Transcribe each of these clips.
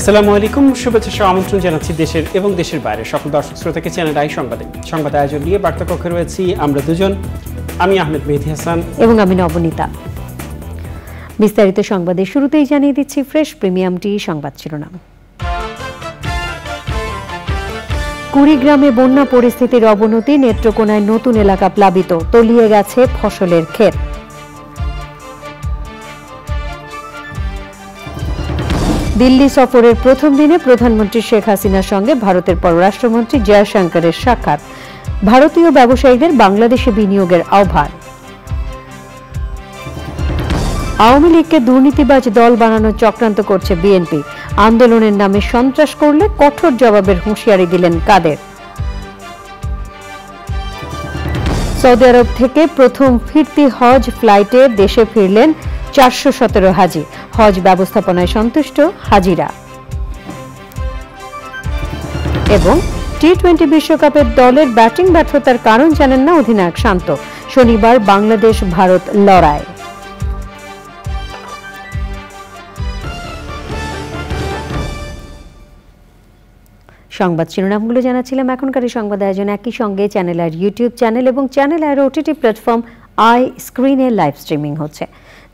আসসালামু আলাইকুম, শুভেচ্ছা আমন্ত্রণ জানাচ্ছি দেশের এবং দেশের বাইরে সকল দর্শক শ্রোতাকে চ্যানেল আই সংবাদ আয়োজন নিয়ে বার্তা কক্ষে রয়েছি আমরা দুজন, আমি আহমেদ মেহেদী হাসান এবং আমি নবনীতা। বিস্তারিত সংবাদের শুরুতেই জানিয়ে দিচ্ছি ফ্রেশ প্রিমিয়াম টি সংবাদ শিরোনাম। কুড়িগ্রামে বন্যা পরিস্থিতির অবনতি, নেত্রকোনায় নতুন এলাকা প্লাবিত, তলিয়ে গেছে ফসলের ক্ষেত। দিল্লি সফরের প্রথম দিনে প্রধানমন্ত্রী শেখ হাসিনার সঙ্গে ভারতের পররাষ্ট্রমন্ত্রী জয়শঙ্করের সাক্ষাৎ, ভারতীয় ব্যবসায়ীদের বাংলাদেশে বিনিয়োগের আহ্বান। আওয়ামী লীগকে দুর্নীতিবাজ দল বানানোর চক্রান্ত করছে বিএনপি, আন্দোলনের নামে সন্ত্রাস করলে কঠোর জবাবের হুঁশিয়ারি দিলেন কাদের। সৌদি আরব থেকে প্রথম ফিরতি হজ ফ্লাইটে দেশে ফিরলেন 417 হাজি, হজ ব্যবস্থাপনায় সন্তুষ্ট হাজিরা। এবং টি-20 বিশ্বকাপের দলের ব্যাটিং ব্যর্থতার কারণ জানেন না অধিনায়ক শান্ত, শনিবার বাংলাদেশ ভারত লড়াই। সংবাদ শিরোনামগুলো জানাচ্ছিলাম। এখনকার এই সংবাদ আয়োজন একই সঙ্গে চ্যানেল আর ইউটিউব চ্যানেল এবং চ্যানেল আর ওটিটি প্ল্যাটফর্ম আই স্ক্রিনে লাইভ স্ট্রিমিং হচ্ছে।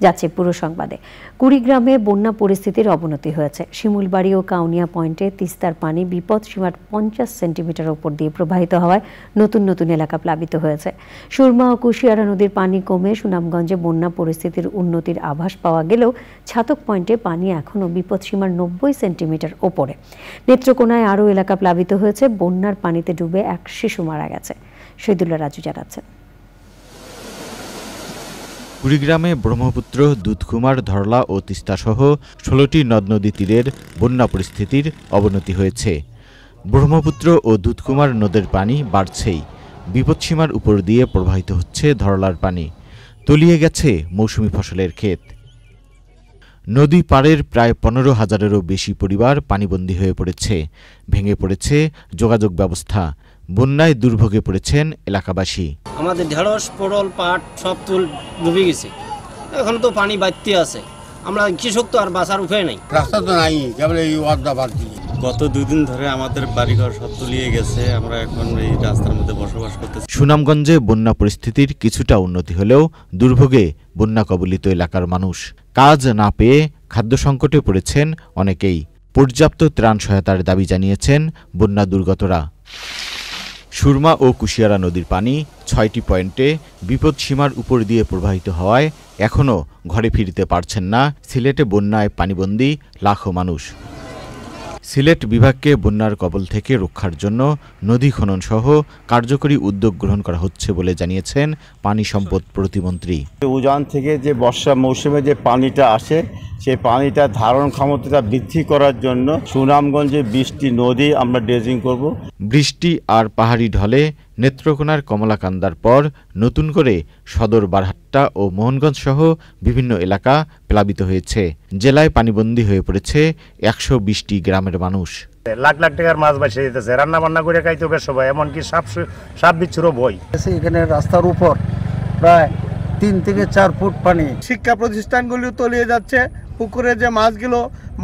যাচ্ছে পুরো সংবাদে। কুড়িগ্রামে বন্যা পরিস্থিতির অবনতি হয়েছে। শিমুলবাড়ি ও কাউনিয়া পয়েন্টে তিস্তার পানি বিপদ সীমার 50 সেন্টিমিটার উপর দিয়ে প্রবাহিত হওয়ায় নতুন নতুন এলাকা প্লাবিত হয়েছে। সুরমা ও কুশিয়ারা নদীর পানি কমে সুনামগঞ্জে বন্যা পরিস্থিতির উন্নতির আভাস পাওয়া গেলেও ছাতক পয়েন্টে পানি এখনও বিপদ সীমার 90 সেন্টিমিটার ওপরে। নেত্রকোনায় আরও এলাকা প্লাবিত হয়েছে। বন্যার পানিতে ডুবে এক শিশু মারা গেছে। শহীদুল্লাহ রাজু জানাচ্ছেন। কুড়িগ্রামে ব্রহ্মপুত্র, দুধকুমার, ধরলা ও তিস্তাসহ 16টি নদ নদী তীরের বন্যা পরিস্থিতির অবনতি হয়েছে। ব্রহ্মপুত্র ও দুধকুমার নদের পানি বাড়ছেই, বিপদসীমার উপর দিয়ে প্রবাহিত হচ্ছে ধরলার পানি, তলিয়ে গেছে মৌসুমি ফসলের ক্ষেত। নদী পাড়ের প্রায় 15,000-এরও বেশি পরিবার পানিবন্দী হয়ে পড়েছে, ভেঙে পড়েছে যোগাযোগ ব্যবস্থা, বন্যায় দুর্ভোগে পড়েছেন এলাকাবাসী। আমাদের ঢেঁড়স, পটল, পাট সব তুল ডুবে গেছে, এখন তো পানি বাড়তে আছে, আমরা কৃষক তো আর বাঁচার উপায় নাই, রাস্তা তো নাই, কেবল এই ওয়াদা বাদ দিয়ে। গত 2 দিন ধরে আমাদের বাড়িঘর সব তলিয়ে গেছে, আমরা এখন এই রাস্তার মধ্যে বসবাস করতেছি। সুনামগঞ্জে বন্যা পরিস্থিতির কিছুটা উন্নতি হলেও দুর্ভোগে বন্যা কবলিত এলাকার মানুষ। কাজ না পেয়ে খাদ্য সংকটে পড়েছেন অনেকেই। পর্যাপ্ত ত্রাণ সহায়তার দাবি জানিয়েছেন বন্যা দুর্গতরা। সুরমা ও কুশিয়ারা নদীর পানি 6টি পয়েন্টে বিপদসীমার উপর দিয়ে প্রবাহিত হওয়ায় এখনও ঘরে ফিরতে পারছেন না সিলেটে বন্যায় পানিবন্দী লাখো মানুষ। সিলেট বিভাগকে বন্যার কবল থেকে রক্ষার জন্য নদী খনন সহ কার্যকরী উদ্যোগ গ্রহণ করা হচ্ছে বলে জানিয়েছেন পানি সম্পদ প্রতিমন্ত্রী। উজান থেকে যে বর্ষা মৌসুমে যে পানিটা আসে, সেই পানিটা ধারণ ক্ষমতাটা বৃদ্ধি করার জন্য সুনামগঞ্জে 20টি নদী আমরা ড্রেজিং করব। বৃষ্টি আর পাহাড়ি ঢলে নেত্রকোনার কমলাকান্দার পর নতুন করে সদর বারহাট্টা ও মোহনগঞ্জ সহ বিভিন্ন এলাকা প্লাবিত হয়েছে। জেলায় পানিবন্দী হয়ে পড়েছে 120টি গ্রামের মানুষ। লাখ লাখ টাকার মাছ বাঁচিয়ে দিতেছে, রান্না বান্না করে খাইতে হবে সবাই, এমনকি সাপ বিচ্ছুরও ভয়। এখানে রাস্তার উপর প্রায় 3 থেকে 4 ফুট পানি। শিক্ষা প্রতিষ্ঠানগুলো তলিয়ে যাচ্ছে, পুকুরে যে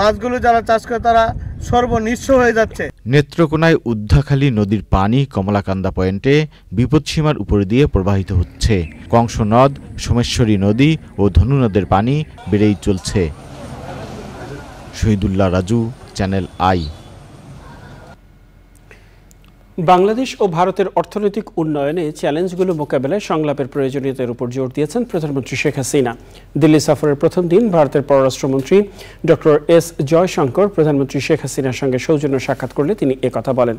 মাছগুলো যারা চাষ করে তারা সর্বনিঃস্ব হয়ে যাচ্ছে। নেত্রকোনায় উদ্ধাখালী নদীর পানি কমলাকান্দা পয়েন্টে বিপদসীমার উপর দিয়ে প্রবাহিত হচ্ছে। কংস নদ, সোমেশ্বরী নদী ও ধনু নদের পানি বেড়েই চলছে। Shahidullah Raju, channel I. বাংলাদেশ ও ভারতের অর্থনৈতিক উন্নয়নে চ্যালেঞ্জগুলো মোকাবেলায় সংলাপের প্রয়োজনীয়তার উপর জোর দিয়েছেন প্রধানমন্ত্রী শেখ হাসিনা। দিল্লি সফরের প্রথম দিন ভারতের পররাষ্ট্রমন্ত্রী ডক্টর এস জয়শঙ্কর প্রধানমন্ত্রী শেখ হাসিনার সঙ্গে সৌজন্য সাক্ষাৎ করলে তিনি একথা বলেন।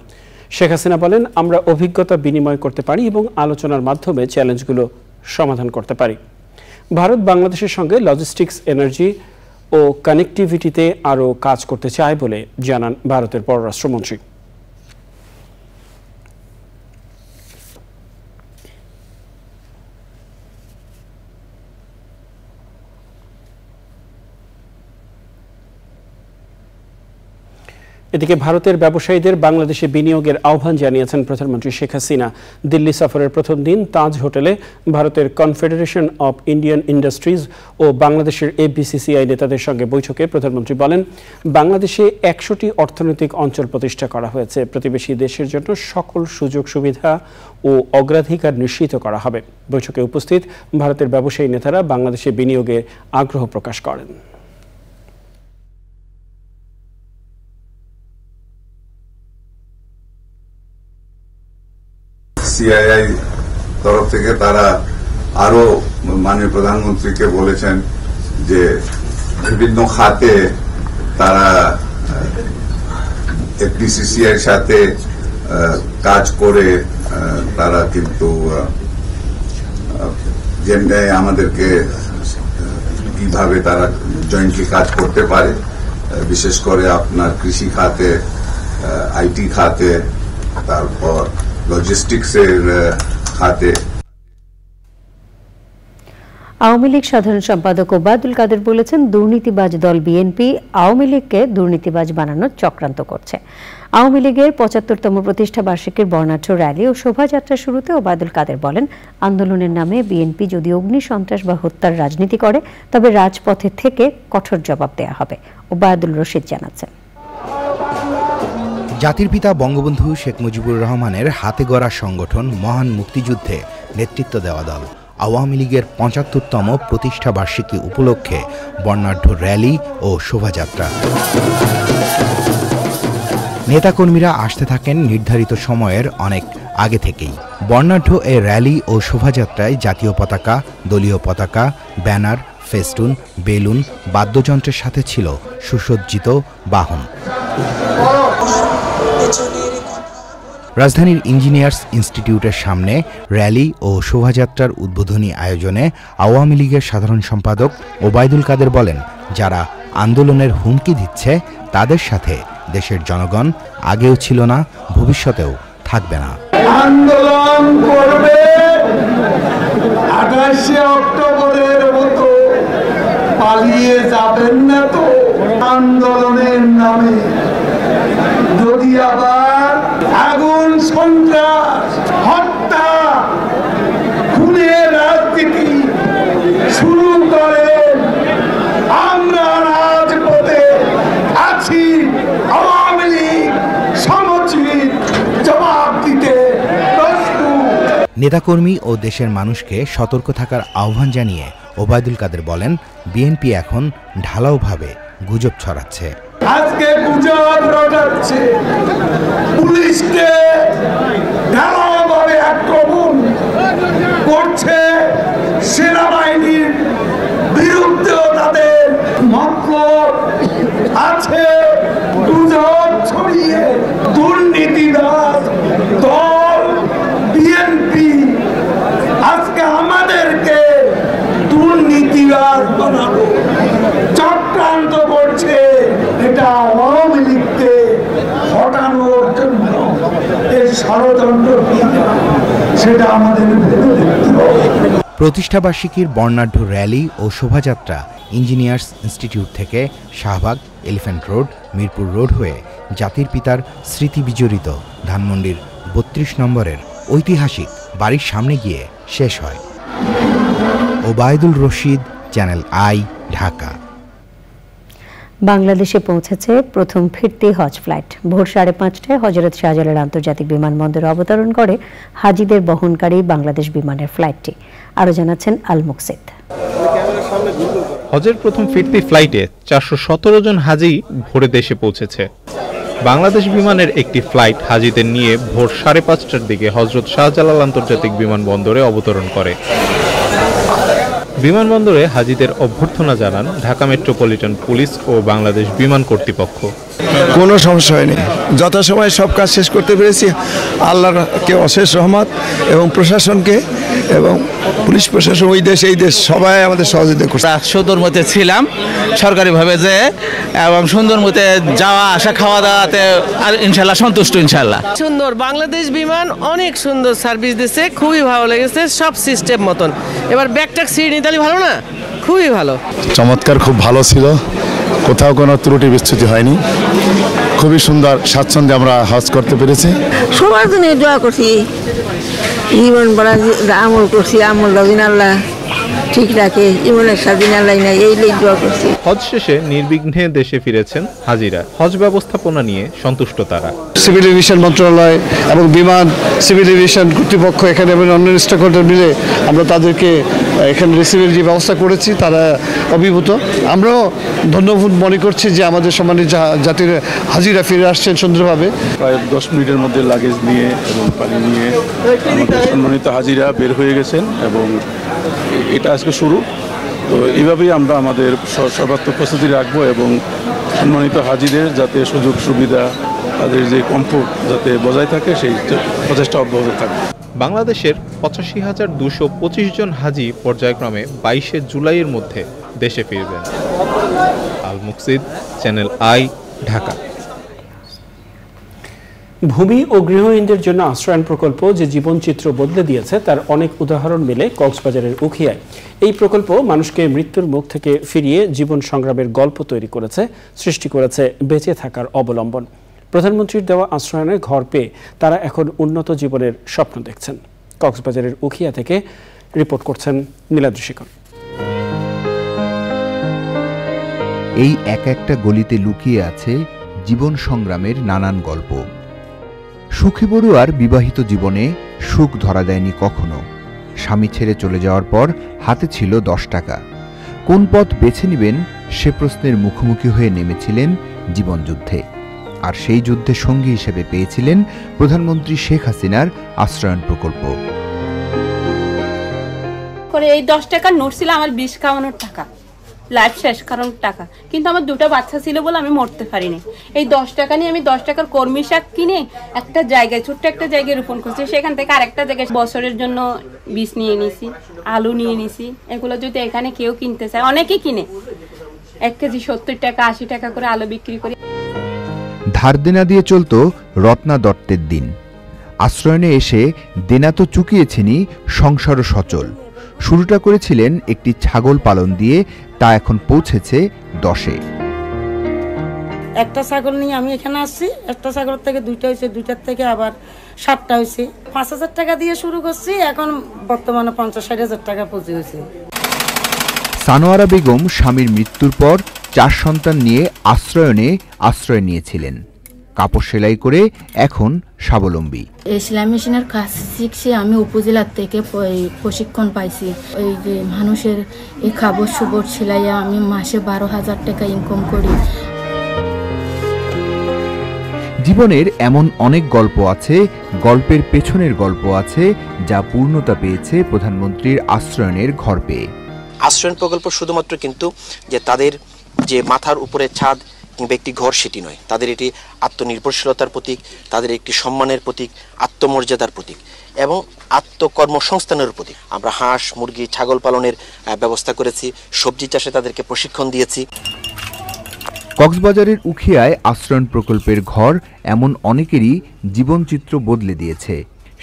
শেখ হাসিনা বলেন, আমরা অভিজ্ঞতা বিনিময় করতে পারি এবং আলোচনার মাধ্যমে চ্যালেঞ্জগুলো সমাধান করতে পারি। ভারত বাংলাদেশের সঙ্গে লজিস্টিক্স, এনার্জি ও কানেক্টিভিটিতে আরও কাজ করতে চায় বলে জানান ভারতের পররাষ্ট্রমন্ত্রী। এদিকে ভারতের ব্যবসায়ীদের বাংলাদেশে বিনিয়োগের আহ্বান জানিয়েছেন প্রধানমন্ত্রী শেখ হাসিনা। দিল্লি সফরের প্রথম দিন তাজ হোটেলে ভারতের কনফেডারেশন অব ইন্ডিয়ান ইন্ডাস্ট্রিজ ও বাংলাদেশের এফবিসিসিআই নেতাদের সঙ্গে বৈঠকে প্রধানমন্ত্রী বলেন, বাংলাদেশে 100টি অর্থনৈতিক অঞ্চল প্রতিষ্ঠা করা হয়েছে। প্রতিবেশী দেশের জন্য সকল সুযোগ সুবিধা ও অগ্রাধিকার নিশ্চিত করা হবে। বৈঠকে উপস্থিত ভারতের ব্যবসায়ী নেতারা বাংলাদেশে বিনিয়োগে আগ্রহ প্রকাশ করেন। সিআইআই তরফ থেকে তারা আরো মাননীয় প্রধানমন্ত্রীকে বলেছেন যে বিভিন্ন খাতে তারা এফবিসিসিআই সাথে কাজ করে তারা কিন্তু যেমনি আমাদেরকে কিভাবে তারা জয়েন্টলি কাজ করতে পারে, বিশেষ করে আপনার কৃষি খাতে, আইটি খাতে, তারপর লজিস্টিক্সের খাতে। আওয়ামী লীগ সাধারণ সম্পাদক ওবায়দুল কাদের বলেছেন, দুর্নীতিবাজ দল বিএনপি আওয়ামী লীগকে দুর্নীতিবাজ বানানোর চক্রান্ত করছে। আওয়ামী লীগের ৭৫তম প্রতিষ্ঠা বার্ষিকীর বর্ণাঢ্য র্যালি ও শোভাযাত্রা শুরুতে ওবায়দুল কাদের বলেন, আন্দোলনের নামে বিএনপি যদি অগ্নি সন্ত্রাস বা হত্যার রাজনীতি করে তবে রাজপথে থেকে কঠোর জবাব দেওয়া হবে। ওবায়দুল রশিদ জানাচ্ছেন, জাতির পিতা বঙ্গবন্ধু শেখ মুজিবুর রহমানের হাতে গড়া সংগঠন মহান মুক্তিযুদ্ধে নেতৃত্ব দেওয়া দল আওয়ামী লীগের ৭৫তম প্রতিষ্ঠা বার্ষিকী উপলক্ষে বর্ণাঢ্য র্যালি ও শোভাযাত্রা। নেতাকর্মীরা আসতে থাকেন নির্ধারিত সময়ের অনেক আগে থেকেই। বর্ণাঢ্য এই র্যালি ও শোভাযাত্রায় জাতীয় পতাকা, দলীয় পতাকা, ব্যানার, ফেস্টুন, বেলুন, বাদ্যযন্ত্রের সাথে ছিল সুসজ্জিত বাহন। রাজধানীর ইঞ্জিনিয়ার্স ইনস্টিটিউটের সামনে র্যালি ও শোভাযাত্রার উদ্বোধনী আয়োজনে আওয়ামী লীগের সাধারণ সম্পাদক ওবায়দুল কাদের বলেন, যারা আন্দোলনের হুমকি দিচ্ছে তাদের সাথে দেশের জনগণ আগেও ছিল না, ভবিষ্যতেও থাকবে না। আন্দোলন করবে 28শে অক্টোবরের মতো, পালিয়ে যাবেন না তো। আন্দোলনের নামে যদি আবার আগুন, সন্ত্রাস, হত্যা, খুনের রাজনীতি শুরু করে, আমরা রাজপথে আছি। আওয়ামী লীগ সমুচিত জবাব দিতে প্রস্তুত। নেতাকর্মী ও দেশের মানুষকে সতর্ক থাকার আহ্বান জানিয়ে ওবায়দুল কাদের বলেন, বিএনপি এখন ঢালাওভাবে গুজব ছড়াচ্ছে। আজকে গুজব রটাচ্ছে, পুলিশকে ঢালাওভাবে আক্রমণ করছে, সেনাবাহিনীর বিরুদ্ধেও তাদের মতলব আছে। গুজব ছড়িয়ে দুর্নীতিবাজ দল বিএনপি আজকে আমাদেরকে দুর্নীতিবাজ বানাবো চক্রান্ত করছে। এটা আওয়ামী লীগকে হটানোর জন্য এই ষড়যন্ত্র, সেটা আমাদের প্রতিষ্ঠাবার্ষিকীর বর্ণাঢ্য র্যালি ও শোভাযাত্রা ইঞ্জিনিয়ার্স ইনস্টিটিউট থেকে Shahbag, elephant road, Mirpur road হয়ে জাতির পিতার স্মৃতি বিজড়িত ধানমন্ডির ৩২ নম্বরের ঐতিহাসিক বাড়ির সামনে গিয়ে শেষ হয়। Obaidul Rashid, channel I, Dhaka. বাংলাদেশে পৌঁছেছে প্রথম ফিরতি হজ ফ্লাইট। ভোর ৫:৩০টায় হযরত শাহজালাল আন্তর্জাতিক বিমানবন্দরে অবতরণ করে হাজিদের বহনকারী বাংলাদেশ বিমানের ফ্লাইটটি। আরও জানাচ্ছেন আল মুকসিদ। হজের প্রথম ফিরতি ফ্লাইটে ৪১৭ জন হাজি ভোরে দেশে পৌঁছেছে। বাংলাদেশ বিমানের একটি ফ্লাইট হাজিদের নিয়ে ভোর ৫:৩০টার দিকে হযরত শাহজালাল আন্তর্জাতিক বিমানবন্দরে অবতরণ করে। বিমানবন্দরে হাজিদের অভ্যর্থনা জানান ঢাকা মেট্রোপলিটন পুলিশ ও বাংলাদেশ বিমান কর্তৃপক্ষ। কোনো সমস্যা হয়নি, যথাসময়ে সব কাজ শেষ করতে পেরেছি। আল্লাহকে অশেষ রহমত এবং প্রশাসনকে এবং পুলিশ প্রশাসন, ওই দেশ এই দেশ সবাই আমাদের সহযোগিতা করছে। সুন্দর মতে ছিলাম সরকারিভাবে যে, এবং সুন্দর মতে যাওয়া আসা খাওয়া দাওয়াতে আর ইনশাল্লাহ সন্তুষ্ট। ইনশাল্লাহ সুন্দর, বাংলাদেশ বিমান অনেক সুন্দর সার্ভিস দিচ্ছে, খুবই ভালো লেগেছে, সব সিস্টেম মতন। এবার ব্যাগটাক সিট নিতালি ভালো না, খুবই ভালো, চমৎকার, খুব ভালো ছিল, কোথাও কোনো ত্রুটি বিচ্যুতি হয়নি। খুবই সুন্দর স্বাচ্ছন্দ্যে আমরা হজ করতে পেরেছি। সবার জন্য দোয়া করছি, জীবন বড় আমল করছি, আমল দিন আল্লাহ ঠিক রাখে, জীবনের স্বাধীন আল্লাহ নাই, এই দোয়া করছি। হজ শেষে নির্বিঘ্নে দেশে ফিরেছেন হাজিরা। হজ ব্যবস্থাপনা নিয়ে সন্তুষ্ট তারা। সিভিল এভিয়েশন মন্ত্রণালয় এবং বিমান সিভিল এভিয়েশন কর্তৃপক্ষ এখানে এবং অন্য স্টেক হোল্ডার মিলে আমরা তাদেরকে এখানে রিসিভের যে ব্যবস্থা করেছি তারা অভিভূত। আমরাও ধন্যবাদ মনে করছি যে আমাদের সম্মানিত জাতির হাজিরা ফিরে আসছেন সুন্দরভাবে। প্রায় 10 মিনিটের মধ্যে লাগেজ নিয়ে এবং পানি নিয়ে আমাদের সম্মানিত হাজিরা বের হয়ে গেছেন এবং এটা আজকে শুরু। তো এইভাবেই আমরা আমাদের সর্বাত্মক প্রস্তুতি রাখবো এবং সম্মানিত হাজিদের যাতে সুযোগ সুবিধা, তাদের যে কমফোর্ট যাতে বজায় থাকে সেই প্রচেষ্টা অব্যাহত থাকবে। বাংলাদেশের 85,225 জন হাজি পর্যায়ক্রমে 22 জুলাইয়ের মধ্যে দেশে ফিরবেন। আল মুকসিদ, চ্যানেল আই, ঢাকা। ভূমি ও গৃহহীনদের জন্য আশ্রয়ন প্রকল্প যে জীবনচিত্র বদলে দিয়েছে তার অনেক উদাহরণ মিলে কক্সবাজারের উখিয়ায়। এই প্রকল্প মানুষকে মৃত্যুর মুখ থেকে ফিরিয়ে জীবন সংগ্রামের গল্প তৈরি করেছে, সৃষ্টি করেছে বেঁচে থাকার অবলম্বন। প্রধানমন্ত্রীর দেওয়া আশ্রয়নে ঘর পেয়ে তারা এখন উন্নত জীবনের স্বপ্ন দেখছেন। কক্সবাজারের উখিয়া থেকে রিপোর্ট করছেন নীলাদ্রি। এই এক একটা গলিতে লুকিয়ে আছে জীবন সংগ্রামের নানান গল্প। সুখী বড়ুয়ার বিবাহিত জীবনে সুখ ধরা দেয়নি কখনো। স্বামী ছেড়ে চলে যাওয়ার পর হাতে ছিল 10 টাকা। কোন পথ বেছে নেবেন সে প্রশ্নের মুখোমুখি হয়ে নেমেছিলেন জীবনযুদ্ধে। আর সেই যুদ্ধে সঙ্গী হিসেবে পেয়েছিলেন প্রধানমন্ত্রী শেখ হাসিনার আশ্রয়ন প্রকল্প। এই 10 টাকার নোট ছিল আমার 20 খাওয়ানোর টাকা, লাইফ শেষ কারণ টাকা। কিন্তু আমার 2টা বাচ্চা ছিল বলে আমি মরতে পারিনি। এই 10 টাকা নিয়ে আমি 10 টাকার কর্মী শাক কিনে একটা জায়গায়, ছোট্ট একটা জায়গায় রোপণ করছি। সেখান থেকে আরেকটা জায়গায় বছরের জন্য বীজ নিয়ে নিছি, আলু নিয়ে নিছি। এগুলো যদি এখানে কেউ কিনতে চায়, অনেকেই কিনে। 1 কেজি 70 টাকা 80 টাকা করে আলু বিক্রি করি। ধার দেনা দিয়ে চলত রত্না দত্তের দিন। আশ্রয়নে এসে দেনা তো চুকিয়েছেনই, সংসারও সচল। শুরুটা করেছিলেন একটি ছাগল পালন দিয়ে, তা এখন পৌঁছেছে 10-এ। একটা ছাগল নিয়ে আমি এখানে আসছি, একটা ছাগল থেকে 2টা হয়েছে, 2টার থেকে আবার 7টা হয়েছে। 5,000 টাকা দিয়ে শুরু করছি, এখন বর্তমানে 50-60 টাকা পুঁজি হয়েছে। সানোয়ারা বেগম স্বামীর মৃত্যুর পর 4 সন্তান নিয়ে আশ্রয়নে আশ্রয় নিয়েছিলেন। কাপড় সেলাই করে এখন স্বাবলম্বী। সেলাই মেশিনের কাজ শিখছি আমি, উপজেলার থেকে প্রশিক্ষণ পাইছি। এই যে মানুষের এই খাবার সুবর সেলাইয়া আমি মাসে 12,000 টাকা ইনকাম করি। জীবনের এমন অনেক গল্প আছে, গল্পের পেছনের গল্প আছে, যা পূর্ণতা পেয়েছে প্রধানমন্ত্রীর আশ্রয়নের ঘর পেয়ে। আশ্রয়ন প্রকল্প শুধুমাত্র কিন্তু যে তাদের যে মাথার উপরে ছাদ কিংবা একটি ঘর সেটি নয়, তাদের এটি আত্মনির্ভরশীলতার প্রতীক, তাদের একটি সম্মানের প্রতীক, আত্মমর্যাদার প্রতীক এবং আত্মকর্মসংস্থানের প্রতীক। আমরা হাঁস, মুরগি, ছাগল পালনের ব্যবস্থা করেছি, সবজি চাষে তাদেরকে প্রশিক্ষণ দিয়েছি। কক্সবাজারের উখিয়ায় আশ্রয়ন প্রকল্পের ঘর এমন অনেকেরই জীবনচিত্র বদলে দিয়েছে।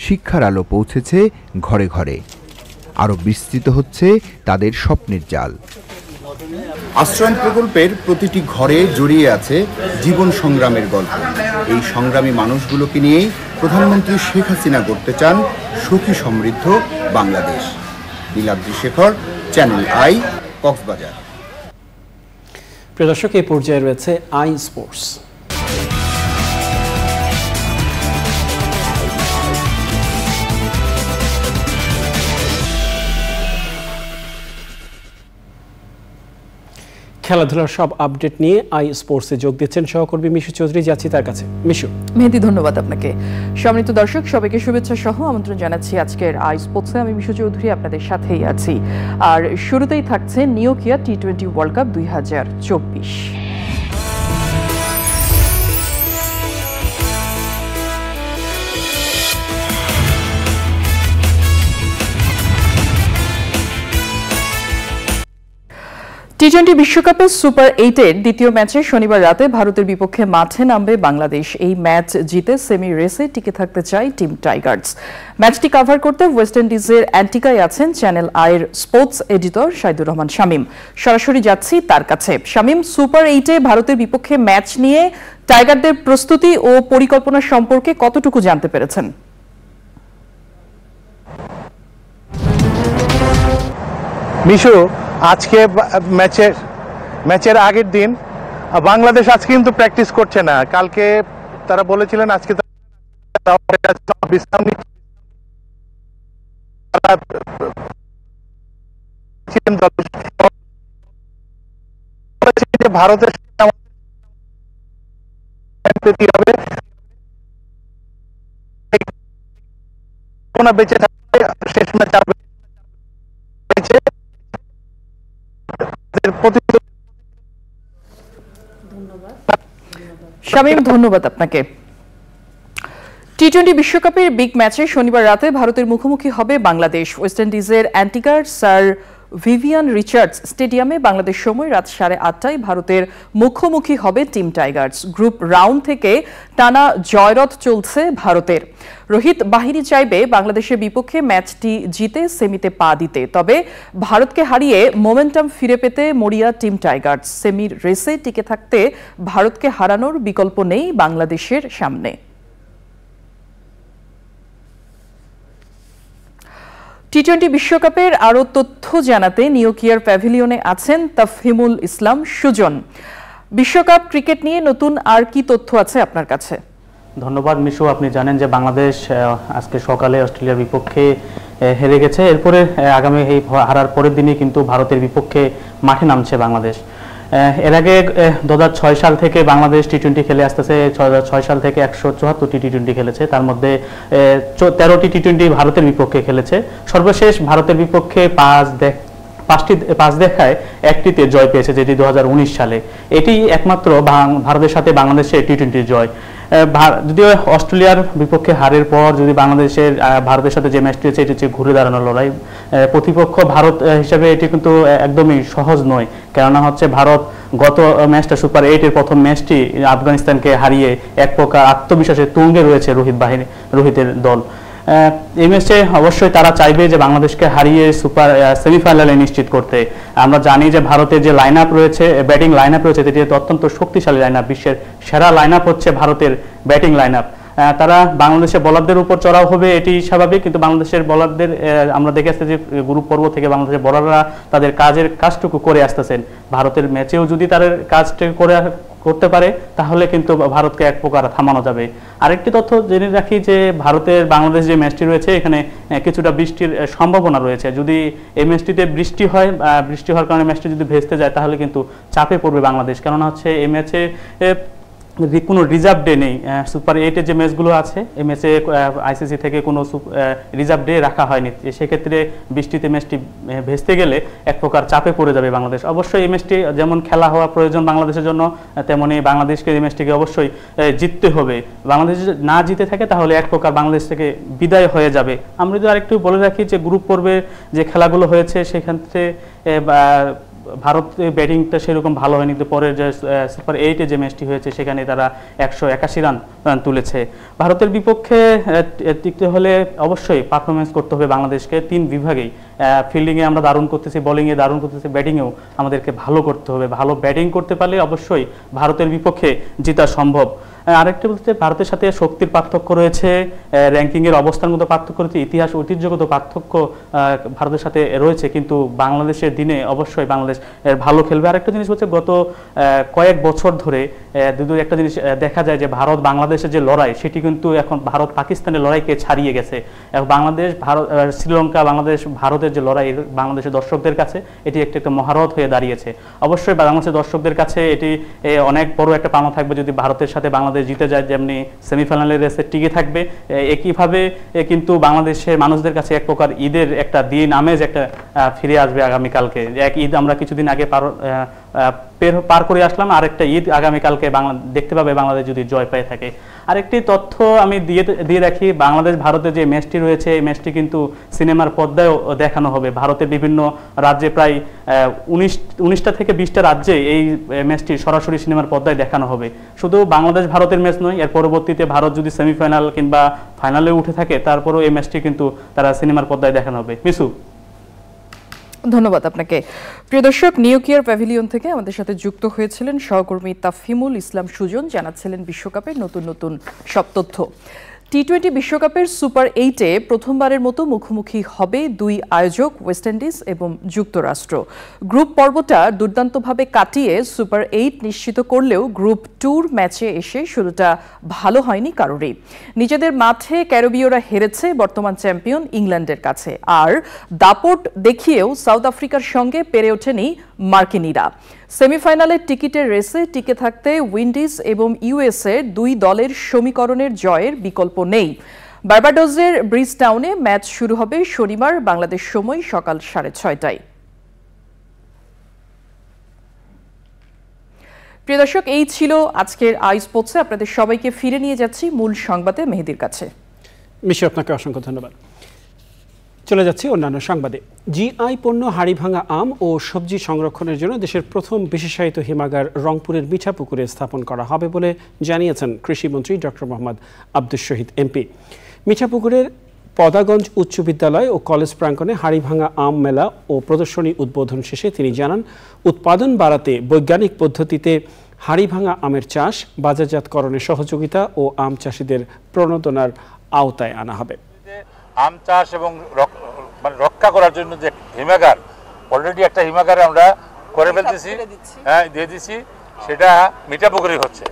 শিক্ষার আলো পৌঁছেছে ঘরে ঘরে, আরও বিস্তৃত হচ্ছে তাদের স্বপ্নের জাল। আশ্রয়ন প্রকল্পের প্রতিটি ঘরে জড়িয়ে আছে জীবন সংগ্রামের গল্প। এই সংগ্রামী মানুষগুলোকে নিয়েই প্রধানমন্ত্রী শেখ হাসিনা গড়তে চান সুখী সমৃদ্ধ বাংলাদেশ। Niladri Shekhar, channel I, Cox's Bazar. প্রিয় দর্শক, এই পর্যায়ে রয়েছে আই স্পোর্টস। খেলাধুলার সব আপডেট নিয়ে আই স্পোর্টসে যোগ দিচ্ছেন সহকর্মী মিশু চৌধুরী। যাচ্ছি তার কাছে। মিশু। মেহেদি, ধন্যবাদ আপনাকে। সম্মানিত দর্শক, সবাইকে শুভেচ্ছা সহ আমন্ত্রণ জানাচ্ছি আজকের আই স্পোর্টসে। আমি মিশু চৌধুরী আপনাদের সাথেই আছি। আর শুরুতেই থাকছে নিয়োকিয়া টি20 ওয়ার্ল্ড কাপ 2024। টি-20 বিশ্বকাপের সুপার 8-এর দ্বিতীয় ম্যাচে শনিবার রাতে ভারতের বিপক্ষে মাঠে নামবে বাংলাদেশ। এই ম্যাচ জিতে সেমি রেসে টিকে থাকতে চায় টিম টাইগার্স। ম্যাচটি কভার করতে ওয়েস্ট ইন্ডিজের অ্যান্টিগায় আছেন চ্যানেল আইয়ের স্পোর্টস এডিটর শাহিদুর রহমান শামীম। সরাসরি যাচ্ছি তার কাছে। শামীম, সুপার 8-এ ভারতের বিপক্ষে ম্যাচ নিয়ে টাইগারদের প্রস্তুতি ও পরিকল্পনা সম্পর্কে কতটুকু জানতে পেরেছেন? মিশু, আজকে ম্যাচের আগের দিন বাংলাদেশ আজকে কিন্তু প্র্যাকটিস করছে না। কালকে তারা বলেছিলেন আজকে বিশ্রাম ভারতের বেঁচে থাকবে শেষ ম্যাচ শামীম, ধন্যবাদ আপনাকে। টি-20 বিশ্বকাপের বিগ ম্যাচে শনিবার রাতে ভারতের মুখোমুখি হবে বাংলাদেশ। ওয়েস্ট ইন্ডিজের অ্যান্টিগার স্যার ভিভিয়ান রিচার্ডস স্টেডিয়ামে বাংলাদেশ সময় রাত 8:30টায় ভারতের মুখোমুখি হবে টিম টাইগার্স। গ্রুপ রাউন্ড থেকে টানা জয়রথ চলছে ভারতের। রোহিত বাহিনী চাইবে বাংলাদেশের বিপক্ষে ম্যাচটি জিতে সেমিতে পা দিতে, তবে ভারতকে হারিয়ে মোমেন্টাম ফিরে পেতে মরিয়া টিম টাইগার্স। সেমির রেসে টিকে থাকতে ভারতকে হারানোর বিকল্প নেই বাংলাদেশের সামনে। টি-20 বিশ্বকাপের আরও তথ্য জানাতে নিউকিয়ার প্যাভিলিয়নে আছেন তাফহিমুল ইসলাম সুজন। বিশ্বকাপ ক্রিকেট নিয়ে নতুন আর কি তথ্য আছে আপনার কাছে? ধন্যবাদ মিশু। আপনি জানেন যে বাংলাদেশ আজকে সকালে অস্ট্রেলিয়ার বিপক্ষে হেরে গেছে। এরপরে আগামী এই হারার পরের দিনই কিন্তু ভারতের বিপক্ষে মাঠে নামছে বাংলাদেশ। এর আগে 2006 সাল থেকে বাংলাদেশ টি-20 খেলে আসতেছে। 2006 সাল থেকে 174টি টি-20 খেলেছে, তার মধ্যে 13টি টি-20 ভারতের বিপক্ষে খেলেছে। সর্বশেষ ভারতের বিপক্ষে পাঁচ দেখায় একটিতে জয় পেয়েছে, যেটি 2019 সালে। এটি একমাত্র ভারতের সাথে বাংলাদেশের টি-20 জয়। যদিও অস্ট্রেলিয়ার বিপক্ষে হারের পর যদি ভারতের সাথে যে ম্যাচটি হচ্ছে এটি হচ্ছে ঘুরে দাঁড়ানোর লড়াই। প্রতিপক্ষ ভারত হিসাবে এটি কিন্তু একদমই সহজ নয়, কেননা হচ্ছে ভারত গত ম্যাচটা সুপার 8-এর প্রথম ম্যাচটি আফগানিস্তানকে হারিয়ে এক প্রকার আত্মবিশ্বাসের তুঙ্গে রয়েছে রোহিতের দল। এই ম্যাচে অবশ্যই তারা চাইবে যে বাংলাদেশকে হারিয়ে সেমিফাইনালে নিশ্চিত করতে। আমরা জানি যে ভারতের যে লাইন আপ রয়েছে, ব্যাটিং লাইন আপ রয়েছে, এটি অত্যন্ত শক্তিশালী লাইন আপ। বিশ্বের সেরা লাইন আপ হচ্ছে ভারতের ব্যাটিং লাইন আপ। তারা বাংলাদেশের বোলারদের উপর চড়াও হবে, এটি স্বাভাবিক, কিন্তু বাংলাদেশের বোলারদের আমরা দেখে আসছি যে গ্রুপ পর্ব থেকে বাংলাদেশের বোলাররা তাদের কাজটুকু করে আসতেছেন। ভারতের ম্যাচেও যদি তাদের কাজটি করতে পারে তাহলে কিন্তু ভারতকে এক প্রকার থামানো যাবে। আরেকটি তথ্য জেনে রাখি যে ভারতের বাংলাদেশ যে ম্যাচটি রয়েছে এখানে কিছুটা বৃষ্টির সম্ভাবনা রয়েছে। যদি এই ম্যাচটিতে বৃষ্টি হওয়ার কারণে ম্যাচটি যদি ভেস্তে যায় তাহলে কিন্তু চাপে পড়বে বাংলাদেশ, কেননা হচ্ছে এই ম্যাচে কোনো রিজার্ভ ডে নেই। সুপার 8-এর যে ম্যাচগুলো আছে এই ম্যাচে আইসিসি থেকে কোনো রিজার্ভ ডে রাখা হয়নি। সেক্ষেত্রে বৃষ্টিতে ম্যাচটি ভেস্তে গেলে এক প্রকার চাপে পড়ে যাবে বাংলাদেশ। অবশ্যই এই ম্যাচটি যেমন খেলা হওয়া প্রয়োজন বাংলাদেশের জন্য, তেমনি বাংলাদেশকে এই ম্যাচটিকে অবশ্যই জিততে হবে। বাংলাদেশ না জিতে থাকে তাহলে এক প্রকার বাংলাদেশ থেকে বিদায় হয়ে যাবে। আমরা যদি আরেকটু বলে রাখি যে গ্রুপ পর্বে যে খেলাগুলো হয়েছে সেক্ষেত্রে ভারত ব্যাটিংটা সেরকম ভালো হয়নি, কিন্তু পরের যে সুপার 8-এ যে ম্যাচটি হয়েছে সেখানে তারা 181 রান তুলেছে। ভারতের বিপক্ষে টিকতে হলে অবশ্যই পারফরমেন্স করতে হবে বাংলাদেশকে 3 বিভাগেই। ফিল্ডিংয়ে আমরা দারুণ করতেছি, বোলিংয়ে দারুণ করতেছি, ব্যাটিংয়েও আমাদেরকে ভালো করতে হবে। ভালো ব্যাটিং করতে পারলে অবশ্যই ভারতের বিপক্ষে জেতা সম্ভব। আরেকটা বলতে ভারতের সাথে শক্তির পার্থক্য রয়েছে, র্যাঙ্কিংয়ের অবস্থানগত পার্থক্য রয়েছে, ইতিহাস ঐতিহ্যগত পার্থক্য ভারতের সাথে রয়েছে, কিন্তু বাংলাদেশের দিনে অবশ্যই বাংলাদেশ ভালো খেলবে। আরেকটা জিনিস হচ্ছে গত কয়েক বছর ধরে একটা জিনিস দেখা যায় যে ভারত বাংলাদেশের যে লড়াই সেটি কিন্তু এখন ভারত পাকিস্তানের লড়াইকে ছাড়িয়ে গেছে। বাংলাদেশ শ্রীলঙ্কা বাংলাদেশ ভারতের যে লড়াই বাংলাদেশের দর্শকদের কাছে এটি একটা মহারথ হয়ে দাঁড়িয়েছে। অবশ্যই বাংলাদেশের দর্শকদের কাছে এটি অনেক বড় একটা পাওনা থাকবে যদি ভারতের সাথে বাংলাদেশ জিতে যায়, যেমনি সেমিফাইনালের রেসে টিকে থাকবে। একইভাবে কিন্তু বাংলাদেশের মানুষদের কাছে এক প্রকার ঈদের একটা দিন আমেজ একটা ফিরে আসবে আগামীকালকে। এক ঈদ আমরা কিছুদিন আগে পার করে আসলাম। আরেকটা ঈদ আগামীকালকে দেখতে পাবে বাংলাদেশ যদি জয় পেয়ে থাকে। আরেকটি তথ্য আমি দিয়ে রাখি, বাংলাদেশ ভারতে যে ম্যাচটি রয়েছে এই ম্যাচটি কিন্তু সিনেমার পর্দায়ও দেখানো হবে। ভারতের বিভিন্ন রাজ্যে প্রায় 19টা থেকে 20টা রাজ্যে এই ম্যাচটি সরাসরি সিনেমার পর্দায় দেখানো হবে। শুধু বাংলাদেশ ভারতের ম্যাচ নয়, এর পরবর্তীতে ভারত যদি সেমিফাইনাল কিংবা ফাইনালে উঠে থাকে তারপরেও এই ম্যাচটি কিন্তু তারা সিনেমার পর্দায় দেখানো হবে। মিসু, ধন্যবাদ আপনাকে। প্রিয় দর্শক, নিউকিয়ার প্যাভিলিয়ন থেকে আমাদের সাথে যুক্ত হয়েছিলেন সহকর্মী তাফহিমুল ইসলাম সুজন, জানাচ্ছিলেন বিশ্বকাপের নতুন নতুন সব তথ্য। টি-20 বিশ্বকাপের সুপার 8-এ প্রথমবারের মতো মুখোমুখি হবে দুই আয়োজক ওয়েস্ট ইন্ডিজ এবং যুক্তরাষ্ট্র। গ্রুপ পর্বটা দুর্দান্তভাবে কাটিয়ে সুপার 8 নিশ্চিত করলেও গ্রুপ 2 ম্যাচে এসে শুরুটা ভালো হয়নি কারোরই। নিজেদের মাঠে ক্যারিবীয়রা হেরেছে বর্তমান চ্যাম্পিয়ন ইংল্যান্ডের কাছে, আর দাপট দেখিয়েও সাউথ আফ্রিকার সঙ্গে পেরে ওঠেনি মার্কিনীরা। সেমিফাইনালের টিকিটের রেসে টিকে থাকতে উইন্ডিজ এবং ইউএসএ দুই দলের সমীকরণের জয়ের বিকল্প নেই। বার্বাডোসের ব্রিজটাউনে ম্যাচ শুরু হবে শনিবার বাংলাদেশ সময় সকাল 6:30টায়। প্রিয় দর্শক, এই ছিল আজকের আই স্পোর্টসে। আপনাদের সবাইকে ফিরে নিয়ে যাচ্ছি মূল সংবাদে মেহেদির কাছে। মিশু, আপনাকে অসংখ্য ধন্যবাদ। চলে যাচ্ছি অন্যান্য সংবাদে। জিআই পণ্য হাড়িভাঙা আম ও সবজি সংরক্ষণের জন্য দেশের প্রথম বিশেষায়িত হিমাগার রংপুরের মিঠাপুকুরে স্থাপন করা হবে বলে জানিয়েছেন কৃষিমন্ত্রী ডক্টর মোহাম্মদ আব্দুস শহীদ এমপি। মিঠাপুকুরের পদাগঞ্জ উচ্চ বিদ্যালয় ও কলেজ প্রাঙ্গণে হাড়িভাঙা আম মেলা ও প্রদর্শনী উদ্বোধন শেষে তিনি জানান, উৎপাদন বাড়াতে বৈজ্ঞানিক পদ্ধতিতে হাড়িভাঙা আমের চাষ, বাজারজাতকরণে সহযোগিতা ও আম চাষিদের প্রণোদনার আওতায় আনা হবে। আম চাষ এবং রক্ষা করার জন্য যে হিমাগার, অলরেডি একটা হিমাগারে আমরা করে ফেলতেছি, হ্যাঁ দিয়ে দিচ্ছি, সেটা মিঠাপুকুরে হচ্ছে।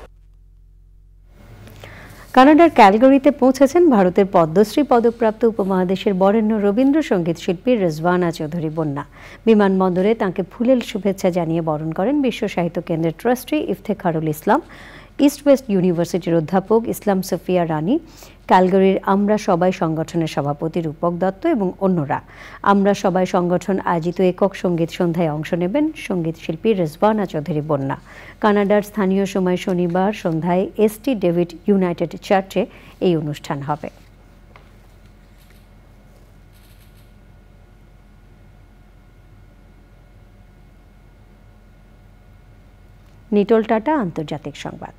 কানাডার ক্যালগরিতে পৌঁছেছেন ভারতের পদ্মশ্রী পদকপ্রাপ্ত উপমহাদেশের বরেণ্য রবীন্দ্রসঙ্গীত শিল্পী রেজওয়ানা চৌধুরী বন্যা। বিমানবন্দরে তাঁকে ফুলেল শুভেচ্ছা জানিয়ে বরণ করেন বিশ্ব সাহিত্য কেন্দ্রের ট্রাস্টি ইফতেখারুল ইসলাম, ইস্ট ওয়েস্ট ইউনিভার্সিটির অধ্যাপক ইসলাম সফিয়া রানী, ক্যালগরির আমরা সবাই সংগঠনের সভাপতি রূপক দত্ত এবং অন্যরা। আমরা সবাই সংগঠন আয়োজিত একক সঙ্গীত সন্ধ্যায় অংশ নেবেন সঙ্গীত শিল্পী রেজওয়ানা চৌধুরী বন্যা। কানাডার স্থানীয় সময় শনিবার সন্ধ্যায় এসটি ডেভিড ইউনাইটেড চার্চে এই অনুষ্ঠান হবে। নিটোল টাটা আন্তর্জাতিক সংবাদ।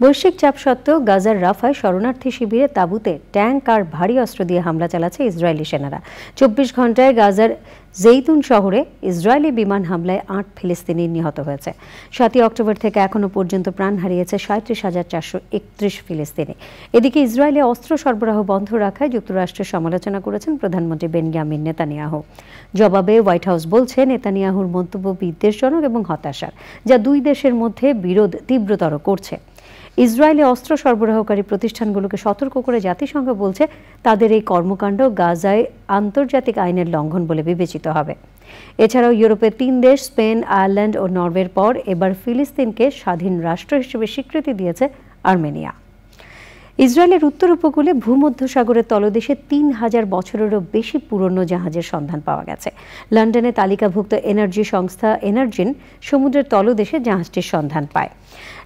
বৈশ্বিক চাপ সত্ত্বেও গাজার রাফায় শরণার্থী শিবিরে তাঁবুতে ট্যাঙ্ক আর ভারী অস্ত্র দিয়ে হামলা চালাচ্ছে ইসরায়েলি সেনারা। 24 ঘন্টায় গাজার জেইতুন শহরে ইসরায়েলি বিমান হামলায় 8 ফিলিস্তিনি নিহত হয়েছে। 7 অক্টোবর থেকে এখনো পর্যন্ত প্রাণ হারিয়েছে 37,431 ফিলিস্তিনি। এদিকে ইসরায়েলে অস্ত্র সরবরাহ বন্ধ রাখায় যুক্তরাষ্ট্রের সমালোচনা করেছেন প্রধানমন্ত্রী বেনয়ামিন নেতানিয়াহু। জবাবে হোয়াইট হাউস বলছে, নেতানিয়াহুর মন্তব্য বিদ্বেষজনক এবং হতাশার, যা দুই দেশের মধ্যে বিরোধ তীব্রতর করছে। ইসরায়েলে অস্ত্র সরবরাহকারী প্রতিষ্ঠানগুলোকে সতর্ক করে জাতিসংঘ বলছে, তাদের এই কর্মকাণ্ড গাজায় আন্তর্জাতিক আইনের লঙ্ঘন বলে বিবেচিত হবে। এছাড়াও ইউরোপের 3 দেশ স্পেন, আয়ারল্যান্ড ও নরওয়ের পর এবার ফিলিস্তিনকে স্বাধীন রাষ্ট্র হিসেবে স্বীকৃতি দিয়েছে আর্মেনিয়া। ইসরায়েলের উত্তর উপকূলে ভূমধ্যসাগরের তলদেশে 3000 বছরেরও বেশি পুরনো জাহাজের সন্ধান পাওয়া গেছে। লন্ডনে তালিকাভুক্ত এনার্জি সংস্থা এনার্জিন সমুদ্রের তলদেশে জাহাজটির সন্ধান পায়।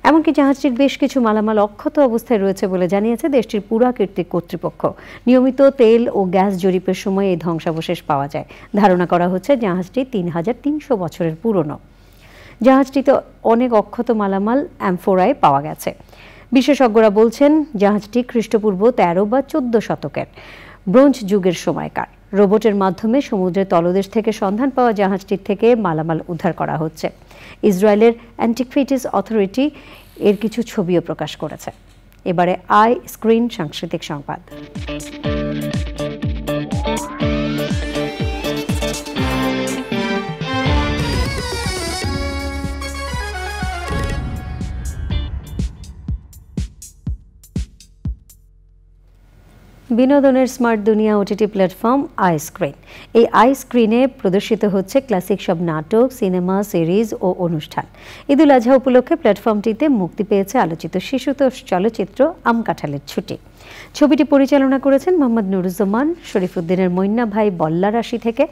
এমনকি জাহাজটির বেশ কিছু মালামাল অক্ষত অবস্থায় রয়েছে বলে জানিয়েছে দেশটির পুরাকীর্তিক কর্তৃপক্ষ। নিয়মিত তেল ও গ্যাস জরিপের সময় এই ধ্বংসাবশেষ পাওয়া যায়। ধারণা করা হচ্ছে জাহাজটি 3300 বছরের পুরনো। জাহাজটিতে অনেক অক্ষত মালামাল অ্যামফোরায় পাওয়া গেছে। বিশেষজ্ঞরা বলছেন জাহাজটি খ্রিস্টপূর্ব 13 বা 14 শতকের ব্রোঞ্জ যুগের সময়কার। রোবটের মাধ্যমে সমুদ্রের তলদেশ থেকে সন্ধান পাওয়া জাহাজটির থেকে মালামাল উদ্ধার করা হচ্ছে। ইসরায়েলের অ্যান্টিকুইটিস অথরিটি এর কিছু ছবিও প্রকাশ করেছে। এবারে আই স্ক্রিন সাংস্কৃতিক সংবাদ। বিনোদনের স্মার্ট দুনিয়া ওটিটি প্ল্যাটফর্ম আইস্ক্রিন। এই আইস্ক্রিনে প্রদর্শিত হচ্ছে ক্লাসিক সব নাটক, সিনেমা, সিরিজ ও অনুষ্ঠান। ঈদুল আজহা উপলক্ষে প্ল্যাটফর্মটিতে মুক্তি পেয়েছে আলোচিত শিশুতোষ চলচ্চিত্র আম কাঁঠালের ছুটি। ছবিটি পরিচালনা করেছেন মোহাম্মদ নুরুজ্জামান শরীফুদ্দিনের মৈনা ভাই বল্লা রাশি থেকে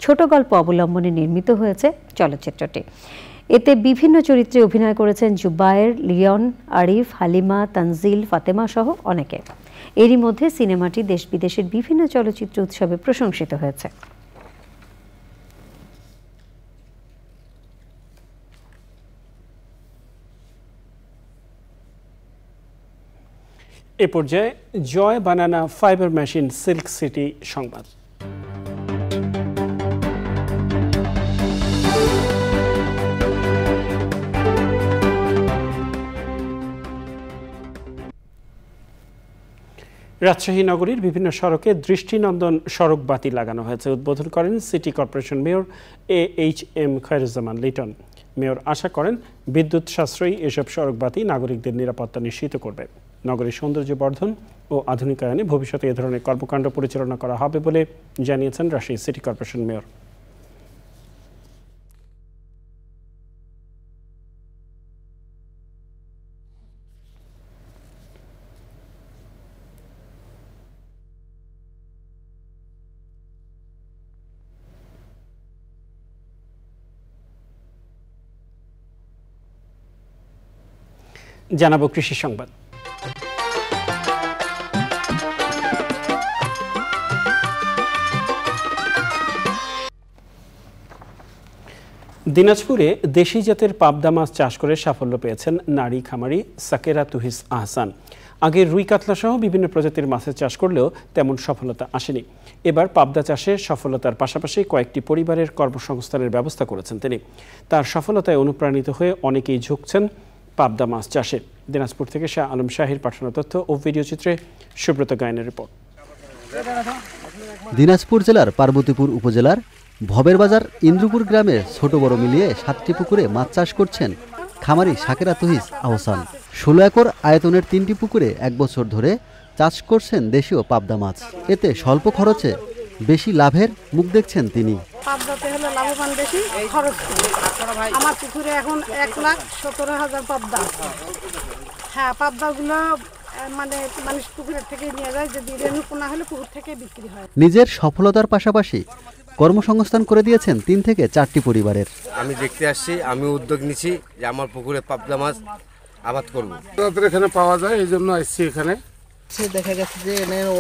ছোট গল্প অবলম্বনে নির্মিত হয়েছে চলচ্চিত্রটি। এতে বিভিন্ন চরিত্রে অভিনয় করেছেন জুবায়ের, লিয়ন, আরিফ, হালিমা, তানজিল, ফাতেমা সহ অনেকে। এরই মধ্যে সিনেমাটি দেশ বিদেশের বিভিন্ন চলচ্চিত্র উৎসবে প্রশংসিত হয়েছে। এ পর্যায়ে জয় বানানা ফাইবার মেশিন সিল্ক সিটি সংবাদ। রাজশাহী নগরীর বিভিন্ন সড়কে দৃষ্টিনন্দন সড়ক বাতি লাগানো হয়েছে। উদ্বোধন করেন city corporation mayor AHM Khairuzzaman Liton. Mayor আশা করেন বিদ্যুৎ সাশ্রয়ী এসব সড়ক বাতি নাগরিকদের নিরাপত্তা নিশ্চিত করবে। নগরীর সৌন্দর্য বর্ধন ও আধুনিকায়নে ভবিষ্যতে এ ধরনের কর্মকাণ্ড পরিচালনা করা হবে বলে জানিয়েছেন রাজশাহী সিটি কর্পোরেশন মেয়র। জানাবো কৃষি সংবাদ। দিনাজপুরে দেশি জাতের পাবদা মাছ চাষ করে সাফল্য পেয়েছেন নারী খামারি সাকেরা তুহিস আহসান। আগে রুই কাতলা সহ বিভিন্ন প্রজাতির মাছের চাষ করলেও তেমন সফলতা আসেনি। এবার পাবদা চাষে সফলতার পাশাপাশি কয়েকটি পরিবারের কর্মসংস্থানের ব্যবস্থা করেছেন তিনি। তার সফলতায় অনুপ্রাণিত হয়ে অনেকেই ঝুঁকছেন পাবদা মাছ চাষে। দিনাজপুর থেকে শাহ আলম শাহির পাঠানো তথ্য ও ভিডিও চিত্রে সুব্রত গায়নের রিপোর্ট। দিনাজপুর জেলার পার্বতীপুর উপজেলার ভবের বাজার ইন্দ্রপুর গ্রামের ছোট বড় মিলিয়ে 7টি পুকুরে মাছ চাষ করছেন খামারি সাকেরা তুহিস আহসান। 16 একর আয়তনের 3টি পুকুরে 1 বছর ধরে চাষ করছেন দেশীয় পাবদা মাছ। এতে স্বল্প খরচে বেশি লাভের মুখ দেখছেন তিনি। পাবদাতে হলে লাভবান বেশি, খরচ কম। আমার পুকুরে এখন 1,17,000 পাবদা। হ্যাঁ, পাবদাগুলো মানে মানুষ পুকুরের থেকে নিয়ে যায়, যদি রেণু পোনা হলে পুকুর থেকে বিক্রি হয়। নিজের সফলতার পাশাপাশি কর্মসংস্থান করে দিয়েছেন 3 থেকে 4টি পরিবারের। আমি দেখতে আসছি, আমি উদ্যোগ নিচ্ছি যে আমার পুকুরে পাবদা মাছ আবাদ করব। এখানে পাওয়া যায়, এই জন্য আসছি এখানে। দেখা গেছে যে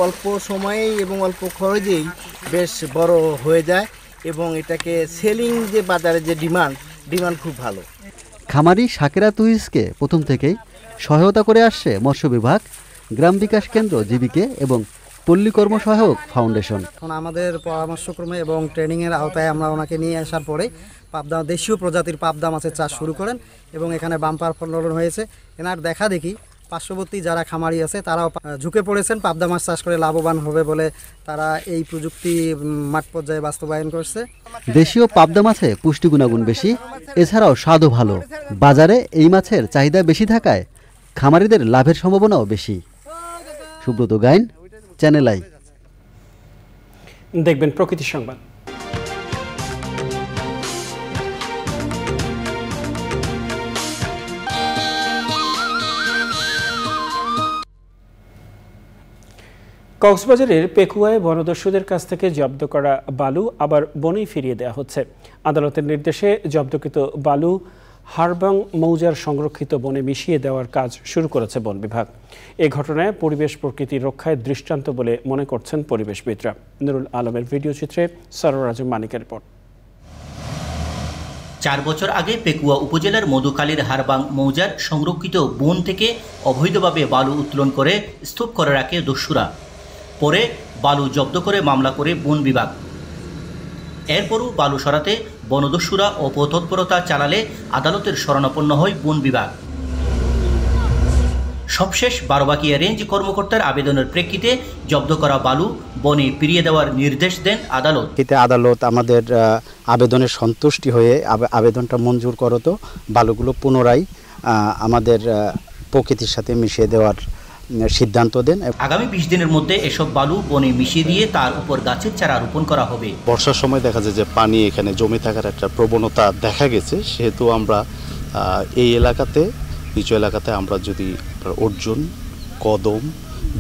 অল্প সময়েই এবং অল্প খরচেই বেশ বড় হয়ে যায় এবং এটাকে সেলিং যে বাজারে যে ডিমান্ড খুব ভালো। খামারি সাকেরা তুহিসকে প্রথম থেকেই সহায়তা করে আসছে মৎস্য বিভাগ, গ্রাম বিকাশ কেন্দ্র, জীবিকা এবং পল্লী কর্ম সহায়ক ফাউন্ডেশন। এখন আমাদের পরামর্শক্রমে এবং ট্রেনিংয়ের আওতায় আমরা ওনাকে নিয়ে আসার পরে পাবদা দেশীয় প্রজাতির পাবদা মাছের চাষ শুরু করেন এবং এখানে বাম্পার ফলন হয়েছে। এনার দেখা দেখি পার্শ্ববর্তী যারা খামারি আছে তারাও ঝুঁকে পড়েছেন পাবদা মাছ চাষ করে লাভবান হবে বলে তারা এই প্রযুক্তি মাঠ পর্যায়ে বাস্তবায়ন করছে। দেশীয় পাবদা মাছে পুষ্টি গুণাগুণ বেশি, এছাড়াও স্বাদও ভালো। বাজারে এই মাছের চাহিদা বেশি থাকায় খামারিদের লাভের সম্ভাবনাও বেশি। Subrata Gain, Channel i. দেখবেন প্রকৃতি সংবাদ। কক্সবাজারের পেকুয়ায় বনদস্যুদের কাছ থেকে জব্দ করা বালু আবার বনেই ফিরিয়ে দেওয়া হচ্ছে। আদালতের নির্দেশে জব্দকৃত বালু হারবাং মৌজার সংরক্ষিত বনে মিশিয়ে দেওয়ার কাজ শুরু করেছে বন বিভাগ। এ ঘটনায় পরিবেশ প্রকৃতি রক্ষায় দৃষ্টান্ত বলে মনে করছেন পরিবেশবিদরা। নুরুল আলমের ভিডিও চিত্রে সরোরাজ মানিকের রিপোর্ট। 4 বছর আগে পেকুয়া উপজেলার মধুকালীর হারবাং মৌজার সংরক্ষিত বন থেকে অবৈধভাবে বালু উত্তোলন করে স্তূপ করে রাখে দস্যুরা। পরে বালু জব্দ করে মামলা করে বন বিভাগ। এরপরও বালু সরাতে বনদস্যুরা অপতৎপরতা চালালে আদালতের শরণাপন্ন হয় বন বিভাগ। সবশেষ বারবাকিয়া রেঞ্জ কর্মকর্তার আবেদনের প্রেক্ষিতে জব্দ করা বালু বনে ফিরিয়ে দেওয়ার নির্দেশ দেন আদালত। এতে আদালত আমাদের আবেদনের সন্তুষ্টি হয়ে আবেদনটা মঞ্জুর করত বালুগুলো পুনরায় আমাদের প্রকৃতির সাথে মিশিয়ে দেওয়ার সিদ্ধান্ত দেন। আগামী 20 দিনের মধ্যে এসব বালু বনে মিশিয়ে দিয়ে তার উপর গাছের চারা রোপণ করা হবে। বর্ষার সময় দেখা যায় যে পানি এখানে জমে থাকার একটা প্রবণতা দেখা গেছে, সেহেতু আমরা এই এলাকাতে, নিচু এলাকাতে আমরা যদি অর্জুন, কদম,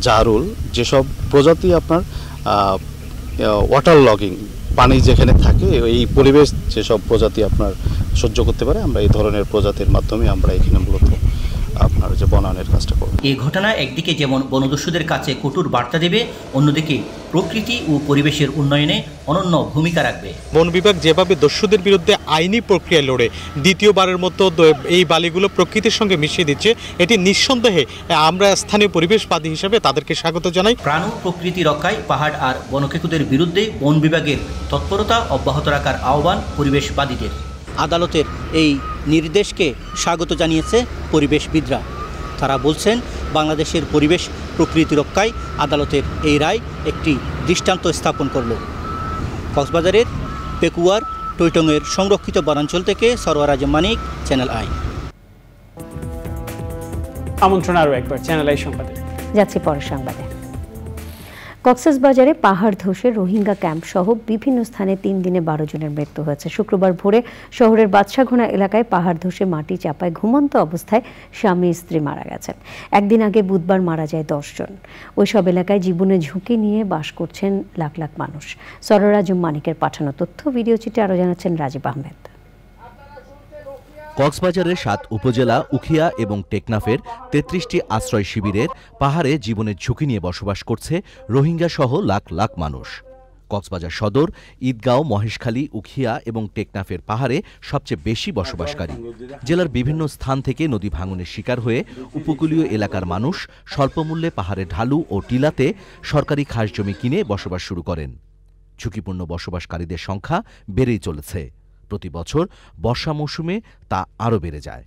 জারুল যেসব প্রজাতি আপনার ওয়াটার লগিং, পানি যেখানে থাকে এই পরিবেশ যেসব প্রজাতি আপনার সহ্য করতে পারে, আমরা এই ধরনের প্রজাতির মাধ্যমে আমরা এখানে মূলত আপনার যে বনায়নের কাজটা করব। এই ঘটনা একদিকে যেমন বনদস্যুদের কাছে কটূর বার্তা দেবে, অন্যদিকে প্রকৃতি ও পরিবেশের উন্নয়নে অনন্য ভূমিকা রাখবে। বন বিভাগ যেভাবে দস্যুদের বিরুদ্ধে আইনি প্রক্রিয়া লড়ে দ্বিতীয়বারের মতো এই বালিগুলো প্রকৃতির সঙ্গে মিশিয়ে দিচ্ছে, এটি নিঃসন্দেহে আমরা স্থানীয় পরিবেশবাদী হিসেবে তাদেরকে স্বাগত জানাই। প্রাণ ও প্রকৃতি রক্ষায় পাহাড় আর বনকেকুদের বিরুদ্ধে বন বিভাগের তৎপরতা অব্যাহত রাখার আহ্বান পরিবেশবাদীদের। আদালতের এই নির্দেশকে স্বাগত জানিয়েছে পরিবেশবিদরা। তারা বলছেন, বাংলাদেশের পরিবেশ প্রকৃতি রক্ষায় আদালতের এই রায় একটি দৃষ্টান্ত স্থাপন করল। কক্সবাজারের পেকুয়ার টৈটংয়ের সংরক্ষিত বনাঞ্চল থেকে সরওয়ার আজম মানিক, চ্যানেল আই। আমন্ত্রণ আরও একবার চ্যানেল আই সংবাদে। যাচ্ছি পরের সংবাদে। কক্সবাজারে পাহাড় ধসে রোহিঙ্গা ক্যাম্প সহ বিভিন্ন স্থানে 3 দিনে 12 জনের মৃত্যু হয়েছে। শুক্রবার ভোরে শহরের বাদশাঘোনা এলাকায় পাহাড় ধসে মাটি চাপায় ঘুমন্ত অবস্থায় স্বামী স্ত্রী মারা গেছেন। একদিন আগে বুধবার মারা যায় 10 জন। ওইসব এলাকায় জীবনের ঝুঁকি নিয়ে বাস করছেন লাখ লাখ মানুষ। সরওয়ার আজম মানিকের পাঠানো তথ্য, ভিডিও চিত্রে আরও জানাচ্ছেন রাজীব আহমেদ। কক্সবাজারের 7 উপজেলা, উখিয়া এবং টেকনাফের 33টি আশ্রয় শিবিরের পাহাড়ে জীবনের ঝুঁকি নিয়ে বসবাস করছে রোহিঙ্গা সহ লাখ লাখ মানুষ। কক্সবাজার সদর, ঈদগাঁও, মহেশখালী, উখিয়া এবং টেকনাফের পাহাড়ে সবচেয়ে বেশি বসবাসকারী। জেলার বিভিন্ন স্থান থেকে নদী ভাঙনের শিকার হয়ে উপকূলীয় এলাকার মানুষ স্বল্পমূল্যে পাহাড়ে ঢালু ও টিলাতে সরকারি খাস জমি কিনে বসবাস শুরু করেন। ঝুঁকিপূর্ণ বসবাসকারীদের সংখ্যা বেড়েই চলেছে। প্রতি বছর বর্ষা মৌসুমে তা আরও বেড়ে যায়।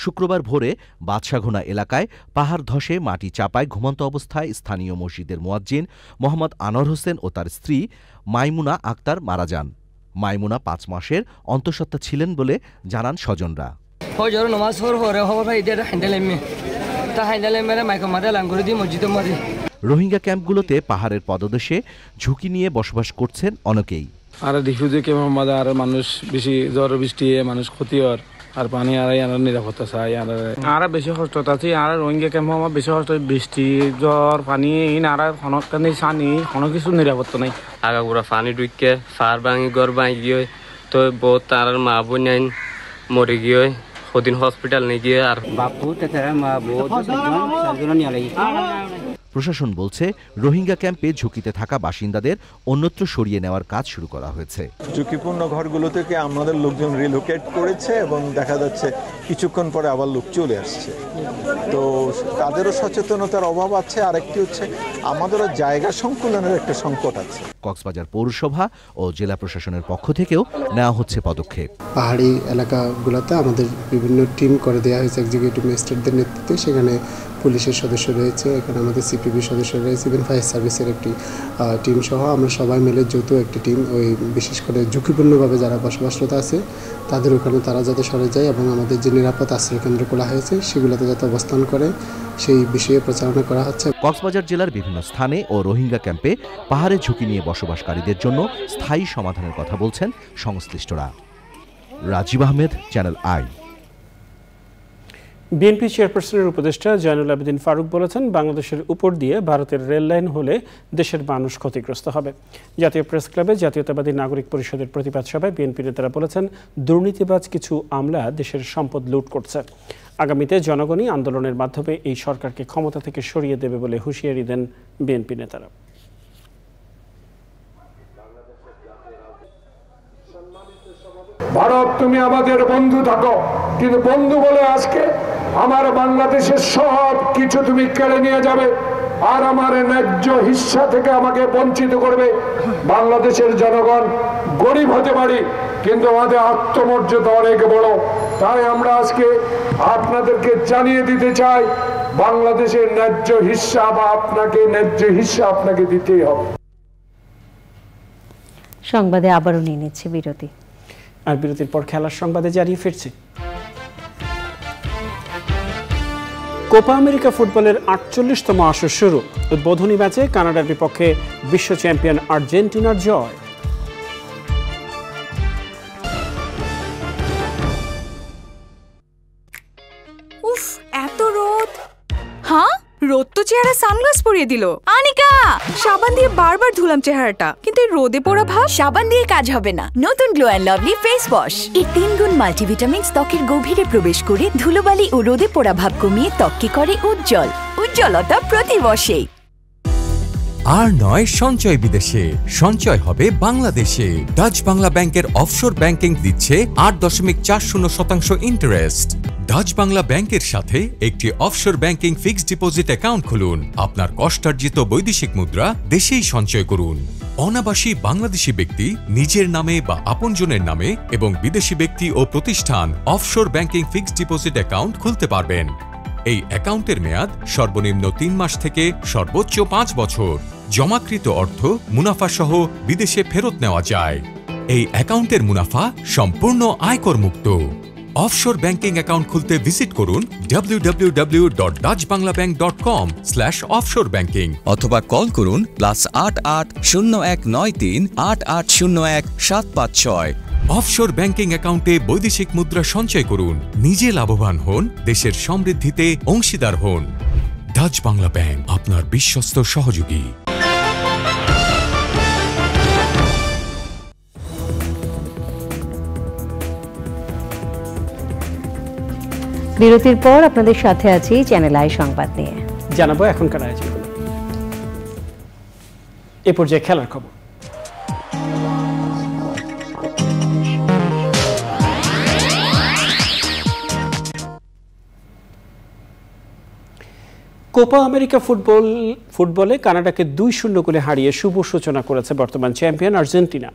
শুক্রবার ভোরে বাদশাঘোনা এলাকায় পাহাড় ধসে মাটি চাপায় ঘুমন্ত অবস্থায় স্থানীয় মসজিদের মুয়াজ্জিন মোহাম্মদ আনোয়ার হোসেন ও তার স্ত্রী মাইমুনা আক্তার মারা যান। মাইমুনা 5 মাসের অন্তঃসত্ত্বা ছিলেন বলে জানান স্বজনরা। রোহিঙ্গা ক্যাম্পগুলোতে পাহাড়ের পদদেশে ঝুঁকি নিয়ে বসবাস করছেন অনেকেই। আর রিফিউজি ক্যাম্প আর মানুষ বেশি জ্বর বৃষ্টি মানুষ ক্ষতি হওয়ার আর পানি আর নিরাপত্তা চাই আর বেশি কষ্ট আছে। আর রোহিঙ্গা ক্যাম্প আমার বেশি কষ্ট, বৃষ্টি জ্বর পানি আর কোনো সানি কোনো কিছু নিরাপত্তা নাই। আগাগুড়া পানি ঢুকে ফার ভাঙি ঘর ভাঙি গিয়ে তো বহুত তার মা বোন মরে গিয়ে সদিন হসপিটাল নিয়ে গিয়ে আর বাপু মা বহুত প্রশাসন বলছে, রোহিঙ্গা ক্যাম্পে ঝুঁকিতে থাকা বাসিন্দাদের অন্যত্র সরিয়ে নেওয়ার কাজ শুরু করা হয়েছে। ঝুঁকিপূর্ণ ঘরগুলো থেকে আমাদের লোকজন রিলোকেট করেছে এবং দেখা যাচ্ছে কিছুক্ষণ পরে আবার লোক চলে আসছে। তো তাদেরও সচেতনতার অভাব আছে। আরেকটি হচ্ছে আমাদেরও জায়গা সংকুলনের একটা সংকট আছে। কক্সবাজার পৌরসভা ও জেলা প্রশাসনের পক্ষ থেকেও নেওয়া হচ্ছে পদক্ষেপ। পাহাড়ি এলাকাগুলোতে আমাদের বিভিন্ন টিম করে দেওয়া হয়েছে এক্সিকিউটিভ ম্যাজিস্ট্রেটদের নেতৃত্বে। সেখানে পুলিশের সদস্য রয়েছে, এখানে আমাদের সিপিবি সদস্য রয়েছে, ইভেন ফায়ার সার্ভিসের একটি টিম সহ আমরা সবাই মিলে যৌথ একটি টিম, ওই বিশেষ করে ঝুঁকিপূর্ণভাবে যারা বসবাসরত আছে তাদের ওখানে তারা যাতে সরে যায় এবং আমাদের যে নিরাপদ আশ্রয় কেন্দ্র খোলা হয়েছে সেগুলোতে যাতে অবস্থান করে সেই বিষয়ে প্রচারণা করা হচ্ছে। কক্সবাজার জেলার বিভিন্ন স্থানে ও রোহিঙ্গা ক্যাম্পে পাহাড়ে ঝুঁকি নিয়ে বসবাসকারীদের জন্য স্থায়ী সমাধানের কথা বলছেন সংশ্লিষ্টরা। Rajib Ahmed, Channel i. BNP চেয়ারপারসনের উপদেষ্টা জয়নুল আবেদিন ফারুক বলেছেন, বাংলাদেশের উপর দিয়ে ভারতের রেল লাইন হলে দেশের মানুষ ক্ষতিগ্রস্ত হবে। জাতীয় প্রেস ক্লাবে জাতীয়তাবাদী নাগরিক পরিষদের প্রতিবাদ সভায় বিএনপি নেতারা বলেছেন, দুর্নীতিবাজ কিছু আমলা দেশের সম্পদ লুট করছে। আগামীতে জনগণই আন্দোলনের মাধ্যমে এই সরকারকে ক্ষমতা থেকে সরিয়ে দেবে বলে হুঁশিয়ারি দেন বিএনপি নেতারা। ভারত, তুমি আমাদের বন্ধু থাকো, কিন্তু বন্ধু বলে আজকে আমার বাংলাদেশের সব কিছু তুমি কেড়ে নিয়ে যাবে আর আমার ন্যায্য হিস্সা থেকে আমাকে বঞ্চিত করবে। বাংলাদেশের জনগণ গরিব হতে পারি, কিন্তু আমাদের আত্মমর্যাদা অনেক বড়। তাই আমরা আজকে আপনাদেরকে জানিয়ে দিতে চাই, বাংলাদেশের ন্যায্য হিস্সা বা আপনাকে ন্যায্য হিস্সা আপনাকে দিতেই হবে। সংবাদে আবারও নিয়ে নিচ্ছে বিরতি। আর বিরতির পর খেলার সংবাদে জানিয়ে ফিরছি। কোপা আমেরিকা ফুটবলের 48তম আসর শুরু। উদ্বোধনী ম্যাচে কানাডার বিপক্ষে বিশ্ব চ্যাম্পিয়ন আর্জেন্টিনার জয়। উফ, এত রোদ। হ্যাঁ, রোদ তো চেহারা সানগ্লাস পরিয়ে দিল। আনিকা, সাবান দিয়ে বারবার ধুলাম চেহারাটা, কিন্তু এই রোদে পোড়া ভাব। সাবান দিয়ে কাজ হবে না। নতুন glow and lovely face wash. এর 3 গুণ মাল্টিভিটামিনস ত্বকের গভীরে প্রবেশ করে ধুলোবালি ও রোদে পোড়া ভাব কমিয়ে ত্বককে করে উজ্জ্বল। উজ্জ্বলতা প্রতি বশেই। আর নয় সঞ্চয় বিদেশে, সঞ্চয় হবে বাংলাদেশে। ডাচ বাংলা ব্যাংকের অফশোর ব্যাংকিং দিচ্ছে 8.40% ইন্টারেস্ট। ডাচ বাংলা ব্যাংকের সাথে একটি offshore banking fixed deposit account খুলুন। আপনার কষ্টার্জিত বৈদেশিক মুদ্রা দেশেই সঞ্চয় করুন। অনাবাসী বাংলাদেশি ব্যক্তি নিজের নামে বা আপনজনের নামে এবং বিদেশি ব্যক্তি ও প্রতিষ্ঠান offshore banking fixed deposit account খুলতে পারবেন। এই অ্যাকাউন্টের মেয়াদ সর্বনিম্ন 3 মাস থেকে সর্বোচ্চ 5 বছর। জমাকৃত অর্থ মুনাফা সহ বিদেশে ফেরত নেওয়া যায়। এই অ্যাকাউন্টের মুনাফা সম্পূর্ণ আয়কর মুক্ত। অফশোর ব্যাংকিং অ্যাকাউন্ট খুলতে ভিজিট করুন www.dutchbanglabank.com/offshore banking অথবা কল করুন +88 0193 8801 756। অফশোর ব্যাংকিং অ্যাকাউন্টে বৈদেশিক মুদ্রা সঞ্চয় করুন, নিজে লাভবান হন, দেশের সমৃদ্ধিতে অংশীদার হন। ডাচ বাংলা ব্যাংক, আপনার বিশ্বস্ত সহযোগী। বিরতির পর আপনাদের সাথে আছি চ্যানেল আই সংবাদ নিয়ে। জানাবো এখনকার আয়োজনগুলো। এ পর্যায়ে খেলার খবর। কোপা আমেরিকা ফুটবলে কানাডাকে 2-0 গোলে হারিয়ে শুভ সূচনা করেছে বর্তমান চ্যাম্পিয়ন আর্জেন্টিনা।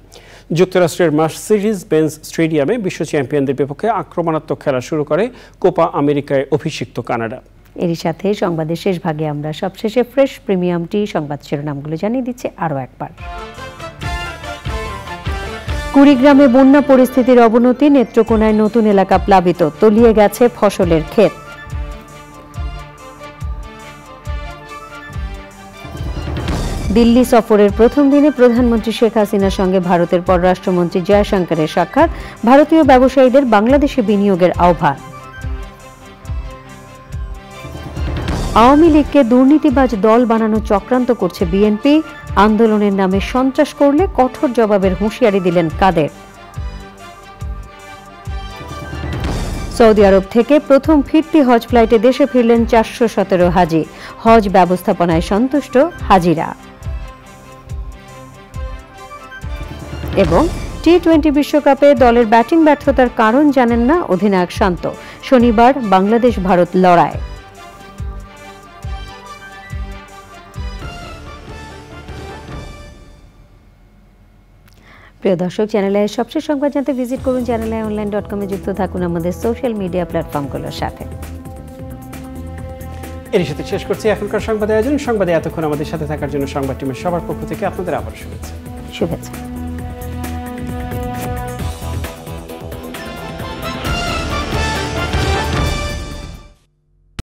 যুক্তরাষ্ট্রের মার্সিডিজ বেঞ্জ স্টেডিয়ামে বিশ্ব চ্যাম্পিয়নদের বিপক্ষে আক্রমণাত্মক খেলা শুরু করে কোপা আমেরিকায় অভিষিক্ত কানাডা। এরই সাথে সংবাদের শেষ ভাগে আমরা সবশেষে ফ্রেশ প্রিমিয়াম টি সংবাদ শিরোনামগুলো জানিয়ে দিচ্ছে আরও একবার। কুড়িগ্রামে বন্যা পরিস্থিতির অবনতি, নেত্রকোনায় নতুন এলাকা প্লাবিত, তলিয়ে গেছে ফসলের ক্ষেত। দিল্লি সফরের প্রথম দিনে প্রধানমন্ত্রী শেখ হাসিনার সঙ্গে ভারতের পররাষ্ট্রমন্ত্রী জয়শঙ্করের সাক্ষাৎ, ভারতীয় ব্যবসায়ীদের বাংলাদেশে বিনিয়োগের আহ্বান। আওয়ামী লীগকে দুর্নীতিবাজ দল বানানো চক্রান্ত করছে বিএনপি, আন্দোলনের নামে সন্ত্রাস করলে কঠোর জবাবের হুঁশিয়ারি দিলেন কাদের। সৌদি আরব থেকে প্রথম ফিরতি হজ ফ্লাইটে দেশে ফিরলেন 417 হাজি, হজ ব্যবস্থাপনায় সন্তুষ্ট হাজিরা। এবং টি-20 বিশ্বকাপে দলের ব্যাটিং ব্যর্থতার কারণ জানেন না অধিনায়ক শান্ত, শনিবার বাংলাদেশ ভারত লড়াই। প্রিয় দর্শক, চ্যানেলে সবশেষ সংবাদ জানতে ভিজিট করুন channelionline.com-এ, যুক্ত থাকুন আমাদের সোশ্যাল মিডিয়া প্ল্যাটফর্মগুলোর সাথে। এর সাথে শেষ করছি এখনকার সংবাদ আয়োজন। সংবাদে এতক্ষণ আমাদের সাথে থাকার জন্য সংবাদ টিমের সবার পক্ষ থেকে আপনাদের আবার শুভেচ্ছা।